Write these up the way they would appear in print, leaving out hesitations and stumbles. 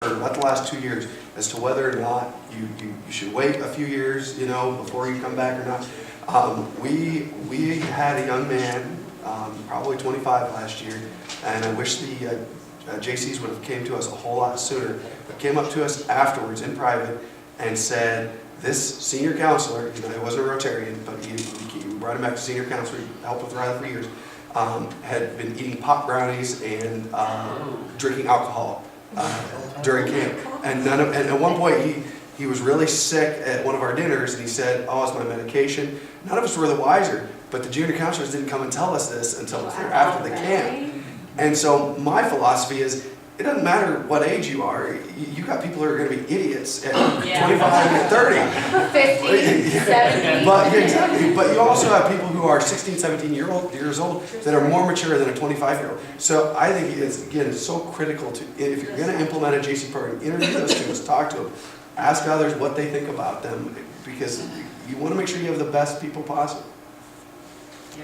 about the last 2 years as to whether or not you should wait a few years, before you come back or not. We had a young man, probably 25 last year, and I wish the JCs would have came to us a whole lot sooner, but came up to us afterwards in private and said, this senior counselor, he wasn't a Rotarian, but we brought him back to senior counselor, he helped with Riley for years, had been eating pot brownies and drinking alcohol during camp. And at one point he was really sick at one of our dinners, and he said, oh, it's my medication. None of us were the wiser, but the junior counselors didn't come and tell us this until after the camp. And so my philosophy is, it doesn't matter what age you are, you got people who are going to be idiots at 25 and 30. 50, 70. But, exactly. But you also have people who are 16, 17 years old that are more mature than a 25-year-old. So I think it's so critical to, if you're going to implement a JC program, interview those students, talk to them, ask others what they think about them, because you want to make sure you have the best people possible.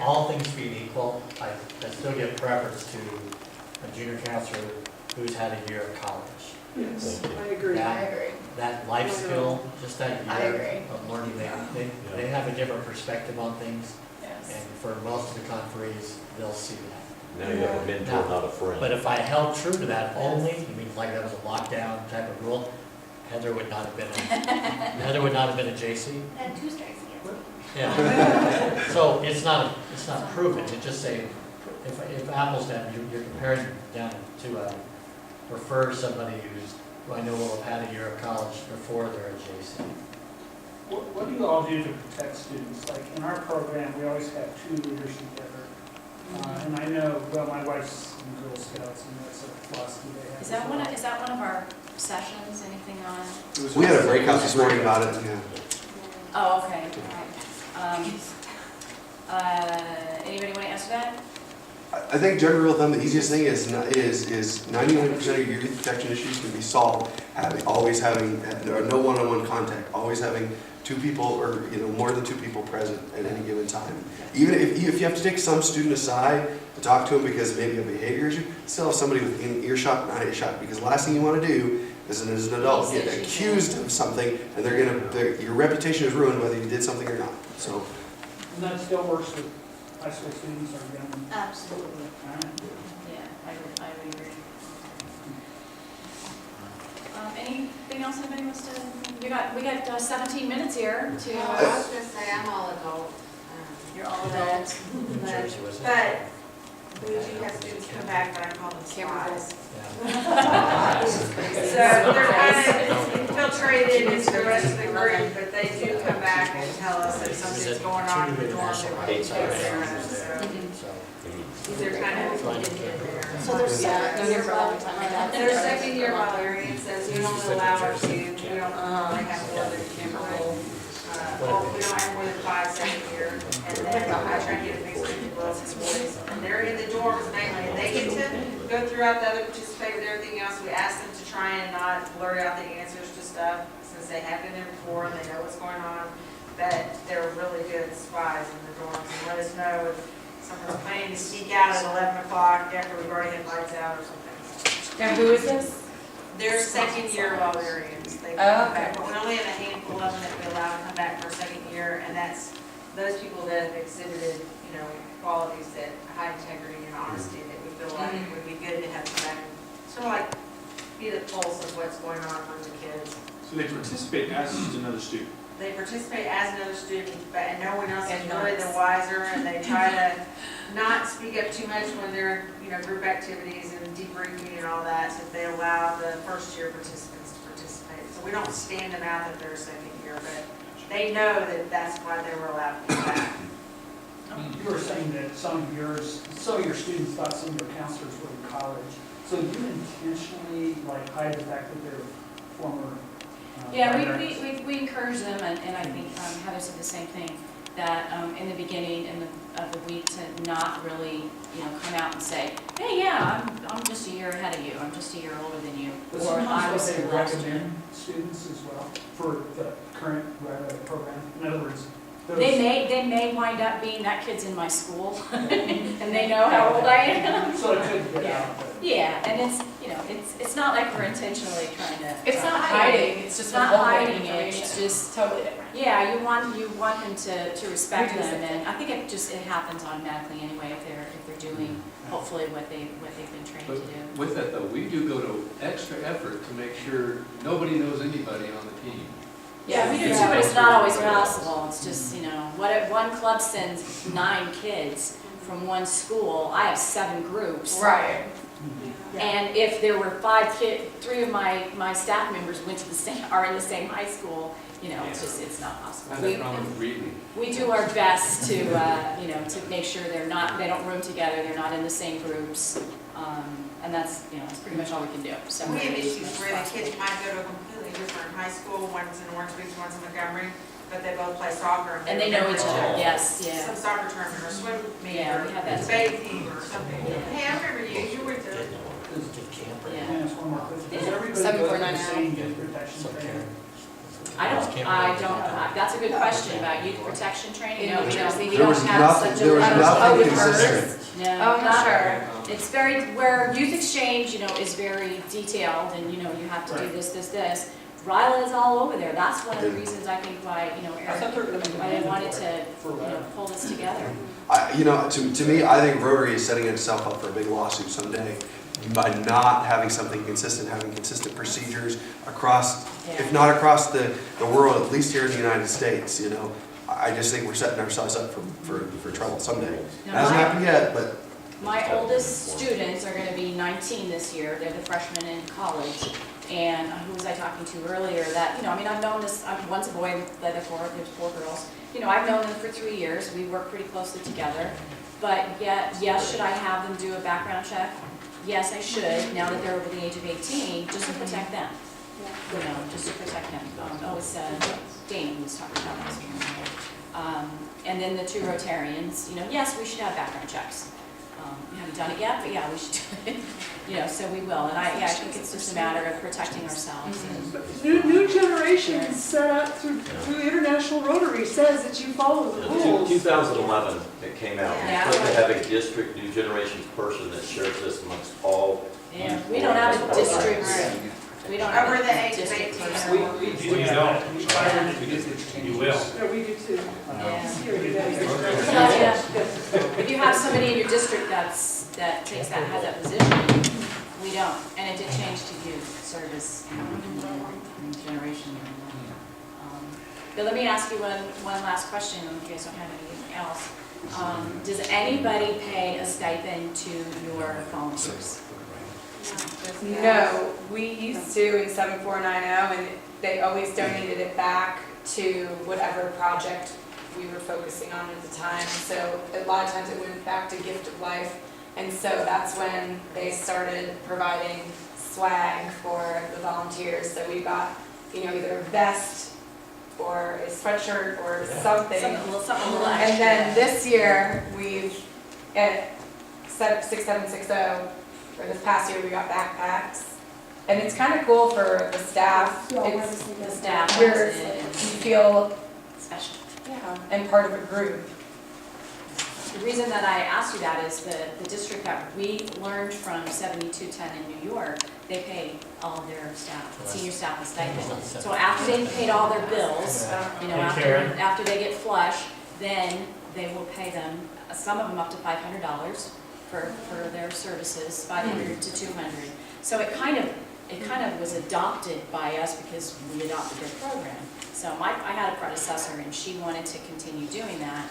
All things being equal, I still give preference to a junior counselor who's had a year of college. Yes, I agree. That- I agree. That life skill, just that I year agree. of learning, they have a different perspective on things, Yes. and for most of the conferees, they'll see that. Now you have a mentor, not a friend. But if I held true to that only, you mean like that was a lockdown type of rule, Heather would not have been a JC. And 2 strikes against me. Yeah. So it's not proven, it just say, if apples to apples, you're comparing down to refer somebody who I know will have had a year of college before they're a JC. What do you all do to protect students? Like in our program, we always have 2 leaders together. And I know, well, my wife's in Girl Scouts, and that's a philosophy they have. Is that one of our sessions, anything on? We had a breakout this morning about it. Yeah. Oh, okay, all right. Anybody want to answer that? I think general rule of thumb, the easiest thing is 99% of your youth protection issues can be solved always having no one-on-one contact, always having 2 people or more than 2 people present at any given time. Even if you have to take some student aside to talk to them because maybe a behavior issue, still have somebody within earshot, not earshot, because the last thing you want to do is as an adult get accused of something and your reputation is ruined whether you did something or not. So. And that still works with high school students or young? Absolutely. All right. Yeah, I would agree. Anything else anybody wants to, we got 17 minutes here to, I was gonna say, I'm all adult. you're all adults. But we do have students come back, but I call them spies. Yeah. So they're kind of infiltrated into the rest of the group, but they do come back and tell us that something's going on in the dorm that we need to take care of. So they're kind of hidden in there. So there's, been here for a long time, my dad. Their second year librarian says we don't allow our students, we don't really have to let their neighborhood. We don't have more than 5 second year, and then I try to get a mix of girls and boys. And they're in the dorms mainly, and they get to go throughout the other, participate with everything else. We ask them to try and not blurt out the answers to stuff, since they have been there before and they know what's going on. But they're really good spies in the dorms and let us know if someone's planning to sneak out at 11 o'clock after we've already had lights out or something. And who is this? They're second year librarians. They Oh, come back, but we only have a handful of them that we allow to come back for a second year, and that's those people that have exhibited, qualities that high integrity and honesty that we feel like would be good to have come back and sort of like be the pulse of what's going on with the kids. So they participate as just another student. They participate as another student, but no one else is really the wiser, and they try to not speak up too much when they're, group activities and debriefing and all that, so they allow the first year participants to participate. So we don't stand them out that they're a second year, but they know that that's why they were allowed to come back. You were saying that some of your students thought some of your counselors were in college. So you intentionally hide the fact that they're former Yeah, librarians? we encourage them, and I think Heather said the same thing, that in the beginning of the week to not really, come out and say, hey, yeah, I'm just a year ahead of you, I'm just a year older than you, But or I sometimes was they here last year. recommend students as well for the current program. In other words, those. They may wind up being, that kid's in my school, and they know how old I am. So it could get Yeah. out. But Yeah, and it's, know, it's not like we're intentionally trying to. It's not hiding, it's just not withholding hiding it, it's information. just, Totally different. yeah, you want them to respect We do them, the and I think it happens automatically anyway if they're doing, hopefully, what they've been trained to do. With that though, we do go to extra effort to make sure nobody knows anybody on the team. Yeah, we do too, but it's not always possible, it's just, you know, what if one club sends 9 kids from one school, I have 7 groups. Right. And if there were 5 3 of my staff members went to are in the same high school, you know, it's not possible. I have a problem with reading. We do our best to, you know, to make sure they don't room together, they're not in the same groups. And that's, you know, that's pretty much all we can do. So We have issues where the kids might go to a completely different high school, one's in Orange Beach, one's in Montgomery, but they both play soccer. And they know each other, yes, yeah. Some soccer tournament or swim meet Yeah, or we have that. debate team or something. Yeah. Hey, I remember you were the, Yeah. Can I ask one more question? Does Yeah. everybody go to 749 the same youth protection So training? That's a good question about youth protection training. No, we There don't was have nothing, such a. there was Oh, nothing with consistent. No, Oh, not- sure. It's very, where youth exchange, you know, is very detailed and, you know, you have to do Right. this. RILA is all over there. That's one of the reasons I think why, you know, why they wanted to, you know, pull this together. You know, to me, I think Rotary is setting itself up for a big lawsuit someday by not having something consistent, having consistent procedures across, if not across the world, at least here in the United States, you know. I just think we're setting ourselves up for trouble someday. It Now, hasn't happened yet, but My oldest students are gonna be 19 this year, they're the freshmen in college. And who was I talking to earlier that, you know, I mean, I've known this, one's a boy, the other there's 4 girls. You know, I've known them for 3 years, we work pretty closely together. But yet, yes, should I have them do a background check? Yes, I should, now that they're over the age of 18, just to protect them. You know, just to protect them. Dana was talking about this. And then the 2 Rotarians, you know, yes, we should have background checks. We haven't done it yet, but yeah, we should do it. You know, so we will. And I think it's just a matter of protecting ourselves. And New generation is set up through International Rotary says that you follow the rules. 2011, it came out. Yeah. We're supposed to have a district new generations person that shares this amongst all. yeah, we don't have a district. We don't have over the a age of district 18. person. We do that. We try to get these changes. You will. Yeah, we do too. Yeah. Here, you guys. Yeah. If you have somebody in your district that has that position, we don't. And it did change to youth service generation. But let me ask you one last question, if you guys don't have anything else. Does anybody pay a stipend to your volunteers? No, we used to in 7490, and they always donated it back to whatever project we were focusing on at the time. So a lot of times it went back to Gift of Life, and so that's when they started providing swag for the volunteers. So we got, you know, either a vest or a sweatshirt or something. Something a little And then this year, we've, at 6760, or this past year, we got backpacks. And it's kind of cool for the staff. It's, The staff you wants it and feel, special. yeah, and part of a group. The reason that I asked you that is the district that we learned from 7210 in New York, they pay all of their staff, senior staff a stipend. So after they've paid all their bills, you know, Hey, Karen. after they get flush, then they will pay them, some of them up to $500 for their services, 500 to 200. So it kind of was adopted by us because we adopted their program. So I had a predecessor and she wanted to continue doing that.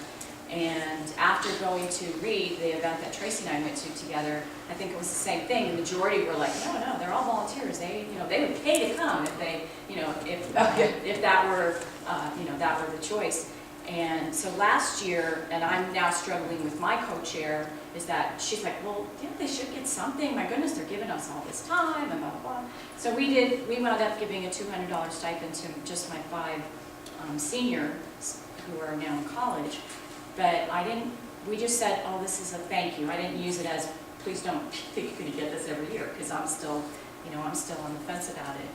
And after going to Reed, the event that Tracy and I went to together, I think it was the same thing. The majority were like, no, they're all volunteers. They would pay to come if they, if that were, that were the choice. And so last year, and I'm now struggling with my co-chair, is that she's like, well, they should get something. My goodness, they're giving us all this time and blah, blah, blah. So we wound up giving a $200 stipend to just my 5 seniors who are now in college. But we just said, oh, this is a thank you. I didn't use it as, please don't think you're gonna get this every year, because I'm still on the fence about it.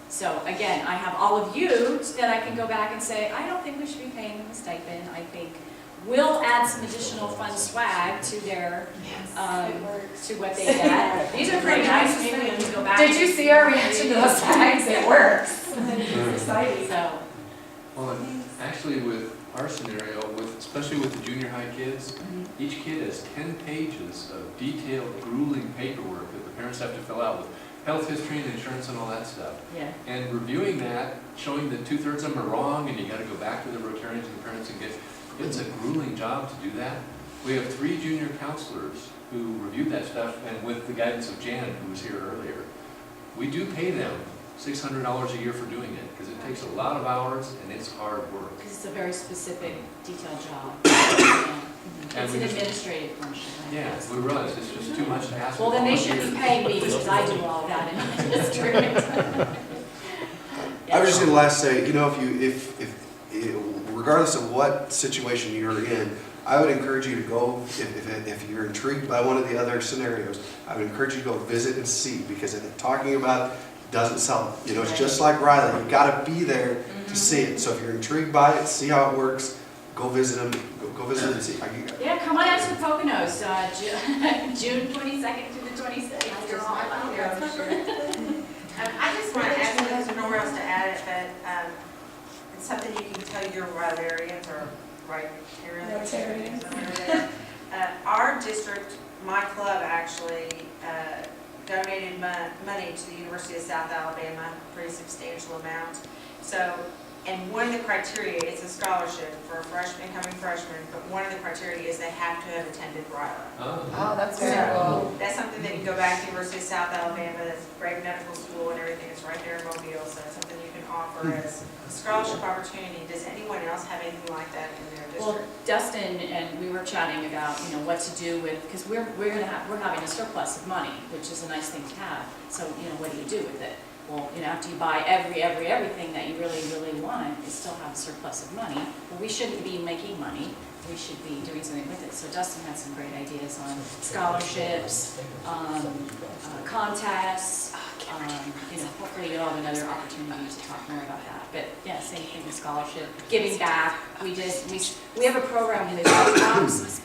So again, I have all of you that I can go back and say, I don't think we should be paying them a stipend. I think will add some additional fun swag to their, to what they get. These are pretty nice, maybe we can go back. Did you see our reaction to those tags? It works. It's exciting, so. Well, actually with our scenario, especially with the junior high kids, each kid has 10 pages of detailed, grueling paperwork that the parents have to fill out with health history and insurance and all that stuff. Yeah. And reviewing that, showing that 2/3 of them are wrong, and you gotta go back to the Rotarians and the parents and get, it's a grueling job to do that. We have 3 junior counselors who reviewed that stuff, and with the guidance of Janet, who was here earlier, we do pay them $600 a year for doing it, because it takes a lot of hours and it's hard work. Because it's a very specific, detailed job. Yeah. And It's we an just- administrative function. I Yeah, guess. we realize it's just too much to ask. Well, for then they should be volunteers. paying me because I do all that in my district. I was just gonna last say, you know, if regardless of what situation you're in, I would encourage you to go, if you're intrigued by one of the other scenarios, I would encourage you to go visit and see, because talking about it doesn't sell it. You know, it's just like Riley, you gotta be there to see it. So if you're intrigued by it, see how it works, go visit them, go visit them and see. Yeah, come on out to the Poconos, June 22nd to the 26th. I just want to add something, there's nowhere else to add it, but it's something you can tell your Rotarians or Rotarians. Our district, my club actually donated money to the University of South Alabama, a pretty substantial amount. So, and one of the criteria is a scholarship for incoming freshmen, but one of the criteria is they have to have attended RILA. Oh, that's So, very cool. that's something that you can go back to University of South Alabama, that's a great medical school and everything, it's right there in Mobile, so it's something you can offer as a scholarship opportunity. Does anyone else have anything like that in their Well, district? Dustin and we were chatting about, you know, what to do with, because we're having a surplus of money, which is a nice thing to have. So, you know, what do you do with it? Well, you know, after you buy everything that you really want, you still have a surplus of money. Well, we shouldn't be making money. We should be doing something with it. So Dustin had some great ideas on scholarships, contests. You know, hopefully you'll have another opportunity to talk more about that. But yeah, same thing with scholarship, giving back. We have a program in the Shelter Box,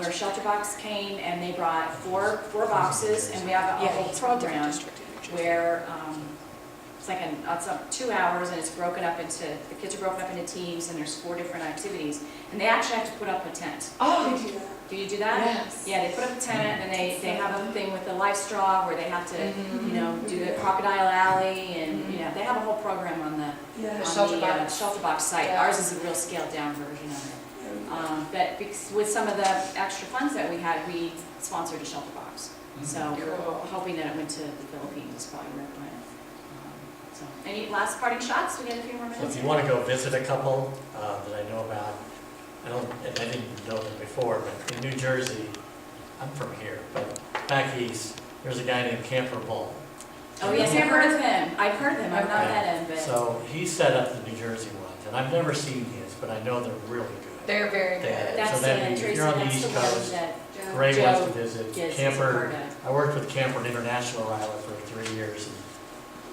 where Shelter Box came and they brought four boxes, and we have a whole program where it's up 2 hours, and it's broken up into, the kids are broken up into teams, and there's 4 different activities, and they actually have to put up a tent. Oh, they do that. Do you do that? Yes. Yeah, they put up a tent, and they have a thing with the life straw where they have to, you know, do the crocodile alley, and, you know, they have a whole program on the Yeah. Shelter Box site. Yeah. Ours is a real scaled down version of it. But with some of the extra funds that we had, we sponsored a Shelter Box. So we're hoping that it went to the Philippines, is probably where it went. So, any last parting shots? We got a few more So minutes. if you want to go visit a couple that I know about, and I didn't know them before, but in New Jersey, I'm from here, but back east, there's a guy named Camper Bull. Oh, yes, I've heard of him. I've heard of him. I've not met him, but. So he set up the New Jersey ones, and I've never seen his, but I know they're really good. They're very They- good. That's so then Tracy, if you're on the that's East the one Coast, that Ray Joe wants to visit. gets Camper, part of. I worked with Camper International Ryler for 3 years,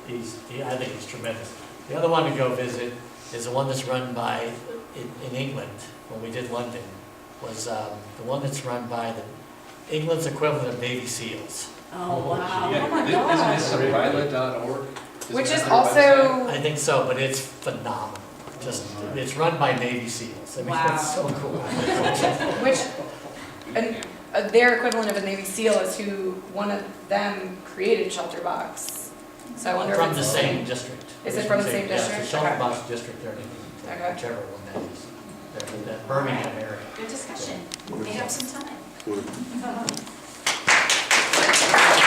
and I think he's tremendous. The other one to go visit is the one that's run by, in England, when we did London, was the one that's run by England's equivalent of Navy SEALs. Oh, wow. Yeah, Oh, my isn't this God. Ryla.org? Which Isn't is that their website? also, I think so, but it's phenomenal. Just, it's run by Navy SEAls. I mean, Wow. it's so cool. their equivalent of a Navy SEAL is who, one of them created Shelter Box. So I wonder if From it's the same district. Is it from the same Yeah, district? it's the Shelter Okay. Box district there, Okay. whichever one that is. They're in that Birmingham area. Good discussion. Made up some time. Good.